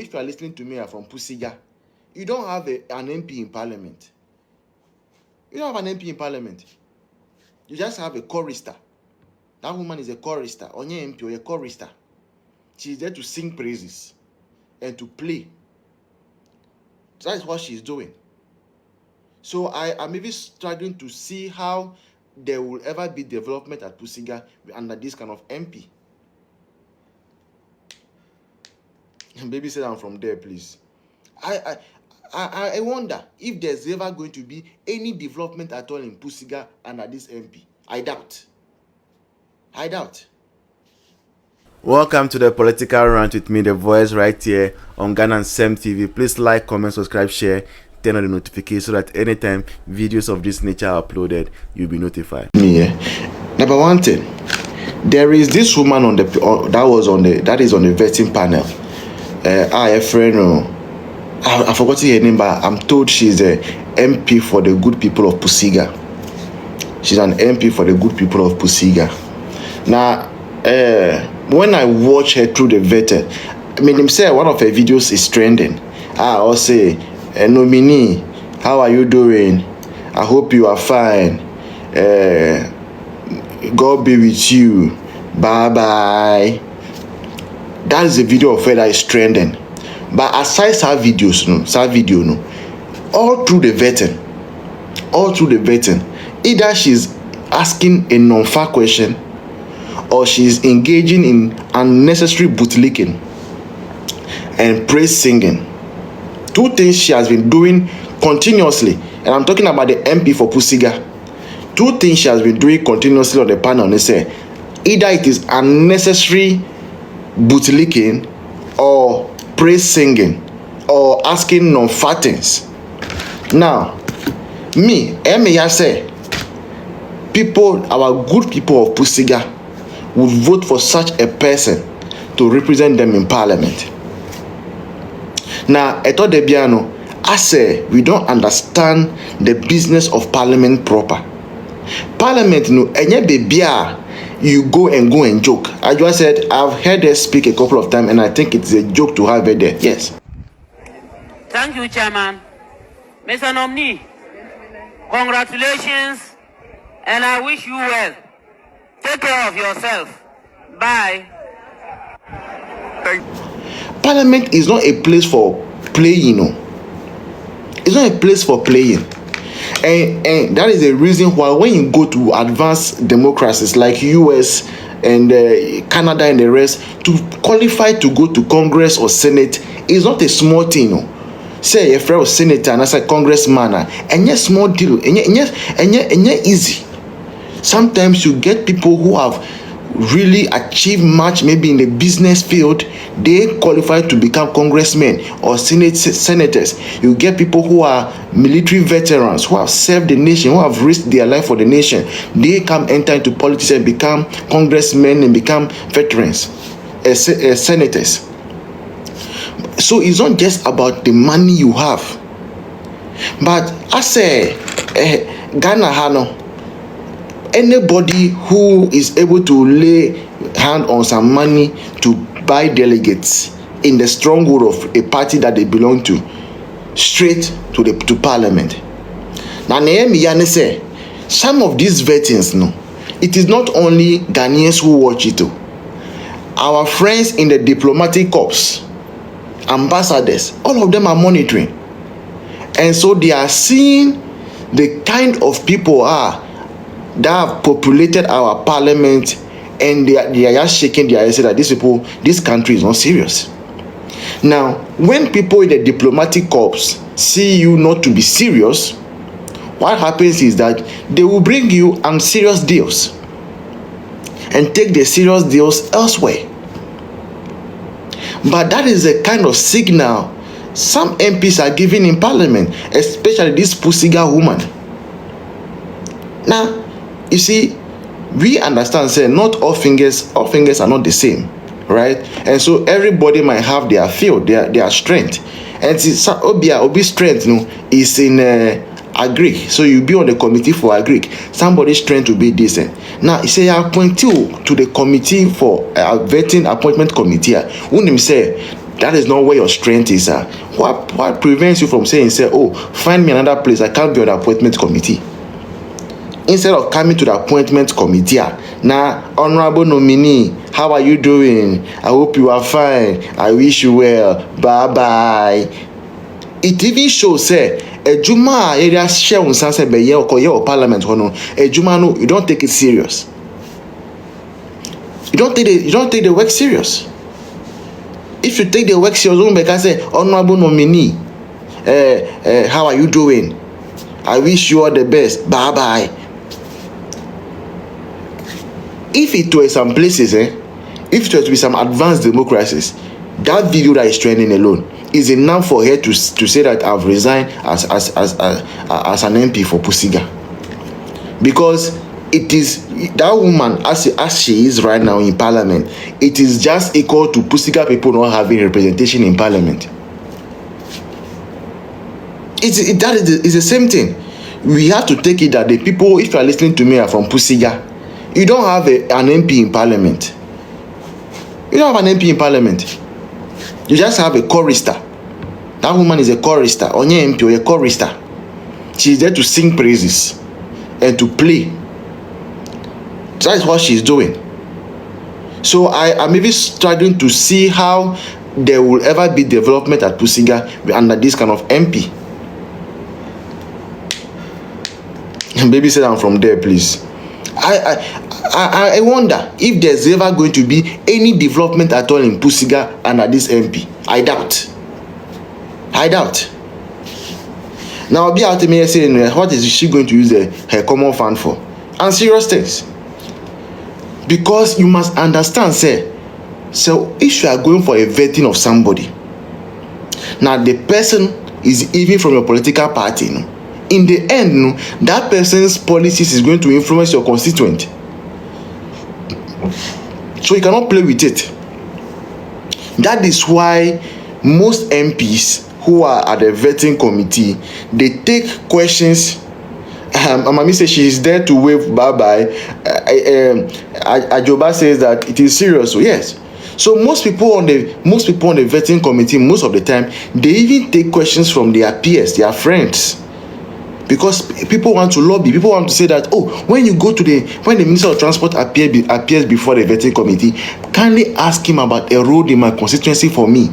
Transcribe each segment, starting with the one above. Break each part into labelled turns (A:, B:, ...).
A: if you are listening to me from Pusiga, you don't have an MP in Parliament. You don't have an MP in Parliament. You just have a chorister. That woman is a chorister. Onye MP or a chorister. She's there to sing praises and to play. That is what she's doing. So I am even struggling to see how there will ever be development at Pusiga under this kind of MP. Baby said I'm from there, please. I wonder if there's ever going to be any development at all in Pusiga under this MP. I doubt. Welcome to the Political Rant with me, The Voice, right here on Ghana and Sem TV. Please like, comment, subscribe, share, turn on the notification so that anytime videos of this nature are uploaded, you'll be notified. Number one thing, there is this woman on the that is on the vetting panel. A friend, I forgot her name, but I'm told she's a MP for the good people of Pusiga. She's an MP for the good people of Pusiga. Now, when I watch her through the vetting, I mean, them say one of her videos is trending. I'll say, nominee, how are you doing? I hope you are fine. God be with you. Bye bye. That is a video of her that is trending. But aside her videos, all through the vetting, either she's asking a non-fair question or she's engaging in unnecessary bootlicking and praise singing. Two things she has been doing continuously, and I'm talking about the MP for Pusiga. Two things she has been doing continuously on the panel. They say either it is unnecessary bootlicking or praise singing or asking non-fair things. Now, I say, people, our good people of Pusiga would vote for such a person to represent them in Parliament. Now, Eto Debiano, I say we don't understand the business of Parliament proper. Parliament, you go and joke. I just said I've heard her speak a couple of times, and I think it's a joke to have her there. Yes.
B: Thank you, Chairman. Mr. Nominee, congratulations, and I wish you well. Take care of yourself. Bye.
A: Parliament is not a place for playing, It's not a place for playing. And that is the reason why when you go to advanced democracies like US and Canada and the rest, to qualify to go to Congress or Senate is not a small thing, Say a friend senator and as a congressman, and yes, small deal, and yes, easy. Sometimes you get people who have really achieved much, maybe in the business field, they qualify to become congressmen or senators. You get people who are military veterans, who have served the nation, who have risked their life for the nation. They come enter into politics and become congressmen and become veterans, senators. So it's not just about the money you have. But I say, Ghana Hano, anybody who is able to lay hand on some money to buy delegates in the stronghold of a party that they belong to, straight to Parliament. Now, say some of these veterans, it is not only Ghanaians who watch it. Our friends in the diplomatic corps, ambassadors, all of them are monitoring, and so they are seeing the kind of people that have populated our parliament, and they are just shaking their heads that this country is not serious. Now, when people in the diplomatic corps see you not to be serious, what happens is that they will bring you unserious deals and take the serious deals elsewhere. But that is a kind of signal some MPs are giving in Parliament, especially this Pusiga woman. Now, you see, we understand, say, not all fingers are not the same, right? And so everybody might have their field, their strength. And Obi strength, is in agric. So you be on the committee for agric. Somebody's strength will be decent. Now, you say I appoint you to the committee for vetting appointment committee. When you say That is not where your strength is. What prevents you from saying, say, oh, find me another place, I can't be on the appointment committee? Instead of coming to the appointment committee, now, honorable nominee, how are you doing? I hope you are fine. I wish you well. Bye-bye. It even shows, say, a Juma area share on Sunset by year or parliament, a Juma, no, you don't take it serious. You don't take the work serious. If you take the work serious, you can say, honorable nominee, how are you doing? I wish you all the best. Bye-bye. If it were some places, if it were to be some advanced democracies, that video that is trending alone is enough for her to say that I've resigned as an MP for Pusiga. Because it is that woman, as she is right now in parliament, it is just equal to Pusiga people not having representation in parliament. That is the same thing. We have to take it that the people, if you are listening to me, are from Pusiga. You don't have an MP in parliament. You don't have an MP in parliament. You just have a chorister. That woman is a chorister. Onye MP or a chorister. She's there to sing praises and to play. That is what she's doing. So I'm even struggling to see how there will ever be development at Pusiga under this kind of MP. Baby said I'm from there, please. I wonder if there's ever going to be any development at all in Pusiga under this MP. I doubt. Now I'll be out to me saying, what is she going to use her common fund for? And serious things. Because you must understand, sir. So if you are going for a vetting of somebody, now the person is even from your political party, in the end, that person's policies is going to influence your constituent. So you cannot play with it. That is why most MPs who are at the vetting committee, they take questions. Amami says she is there to wave bye-bye. Ajoba says that it is serious. So yes. So most people on the vetting committee, most of the time, they even take questions from their peers, their friends. Because people want to lobby, people want to say that, oh, when the Minister of Transport appears before the vetting committee, kindly ask him about a road in my constituency for me,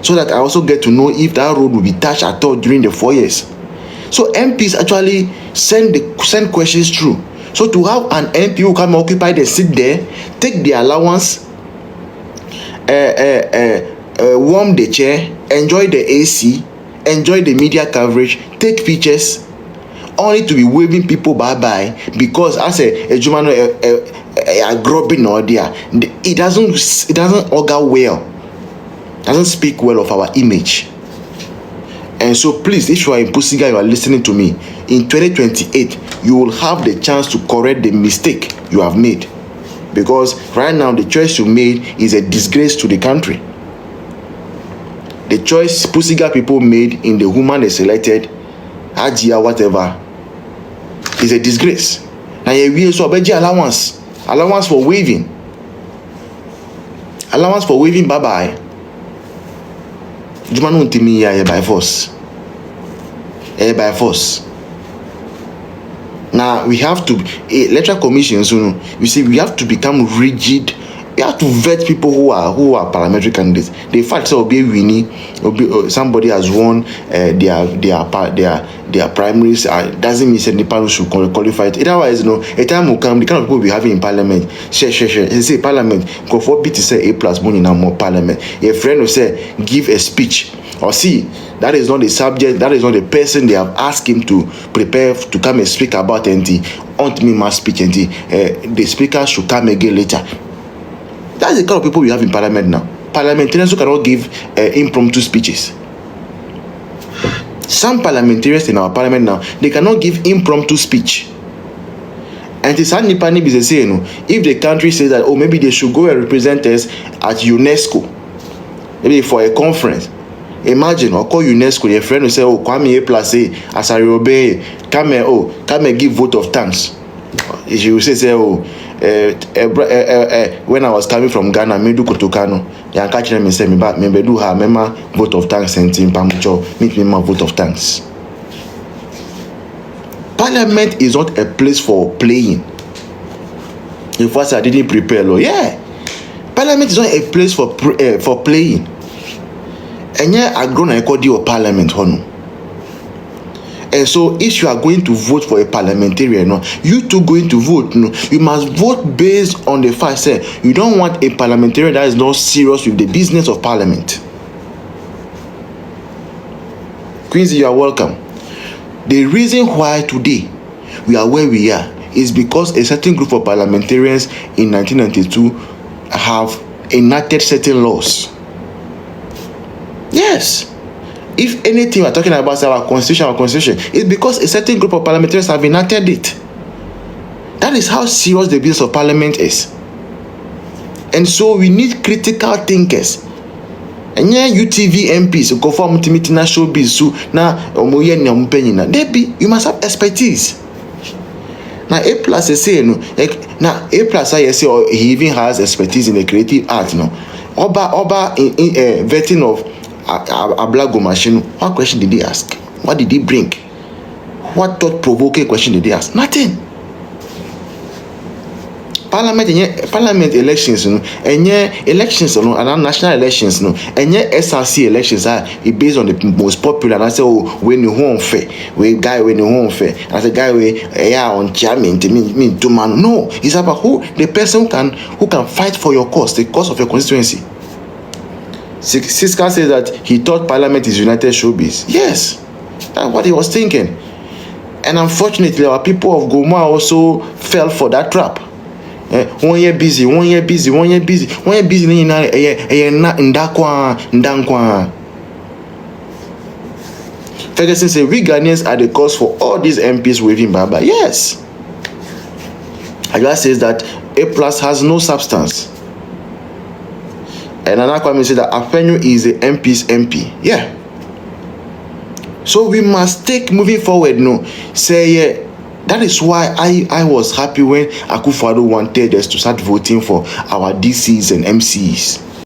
A: so that I also get to know if that road will be touched at all during the 4 years. So MPs actually send questions through. So to have an MP who can occupy the seat there, take the allowance, warm the chair, enjoy the AC, enjoy the media coverage, take pictures, only to be waving people bye-bye because as a Jumano a grubbing or there, it doesn't augur well, doesn't speak well of our image. And so please, if you are in Pusiga, you are listening to me, in 2028 you will have the chance to correct the mistake you have made, because right now the choice you made is a disgrace to the country. The choice Pusiga people made in the woman they selected, Ajia, whatever, is a disgrace. Now you so allowance for waving. Allowance for waving bye-bye. Jumanu ntimi here by force. By force. Now we have to electoral commissions, you see, we have to become rigid. We have to vet people who are parliamentary candidates. The fact that somebody has won their primaries doesn't mean any panel should qualify it. Otherwise, a time will come, the kind of people we have in parliament. Say parliament, go for B to say A+ money now more parliament. A friend will say give a speech. Or see, that is not the subject, that is not the person they have asked him to prepare to come and speak about anything. On me must speak anything. The speaker should come again later. That's the kind of people we have in parliament now. Parliamentarians who cannot give impromptu speeches. Some parliamentarians in our parliament now, they cannot give impromptu speech. And it's Nipani is saying, if the country says that, oh, maybe they should go and represent us at UNESCO, maybe for a conference. Imagine, or call UNESCO, your friend will say, oh, Kwame A+A, as I obey, come and give vote of thanks. If you say, oh, when I was coming from Ghana, Medu Kotokano, Ya catch them and say me back me do her mema vote of thanks and in pamucho meet me my vote of thanks. Parliament is not a place for playing. In fact, I didn't prepare law. Yeah, Parliament is not a place for playing. And yeah, I grown a call of Parliament, honor. And so, if you are going to vote for a parliamentarian, no, you too going to vote, no, you must vote based on the fact that you don't want a parliamentarian that is not serious with the business of Parliament. Quincy, you are welcome. The reason why today we are where we are is because a certain group of parliamentarians in 1992 have enacted certain laws. Yes. If anything we're talking about our constitution, it's because a certain group of parliamentarians have enacted it. That is how serious the business of Parliament is. And so we need critical thinkers. And yeah, UTV MPs go for multimedia showbiz so now you must have expertise. Now A plus say no, now A plus I say he even has expertise in the creative art. No, Oba in vetting of Ablago machine. What question did they ask? What did he bring? What thought-provoking question did they ask? Nothing. Parliament elections, and elections, and national elections, and SRC elections are based on the most popular. And I say, oh, when you home fair, when guy when you home fair, as a guy on chairman to mean to man. No, it's about who the person who can fight for your cause, the cause of your constituency. Siska says that he thought Parliament is United Showbiz. Yes, that's what he was thinking. And unfortunately, our people of Goma also fell for that trap. 1 year busy, 1 year busy, 1 year busy, 1 year busy. Ferguson said, we Ghanaians are the cause for all these MPs waving baba. Yes. Agua says that A plus has no substance. And another comment says that Afenyo is the MP's MP. Yeah. So we must take moving forward. No, say that is why I was happy when Akufo-Addo wanted us to start voting for our DCs and MCs.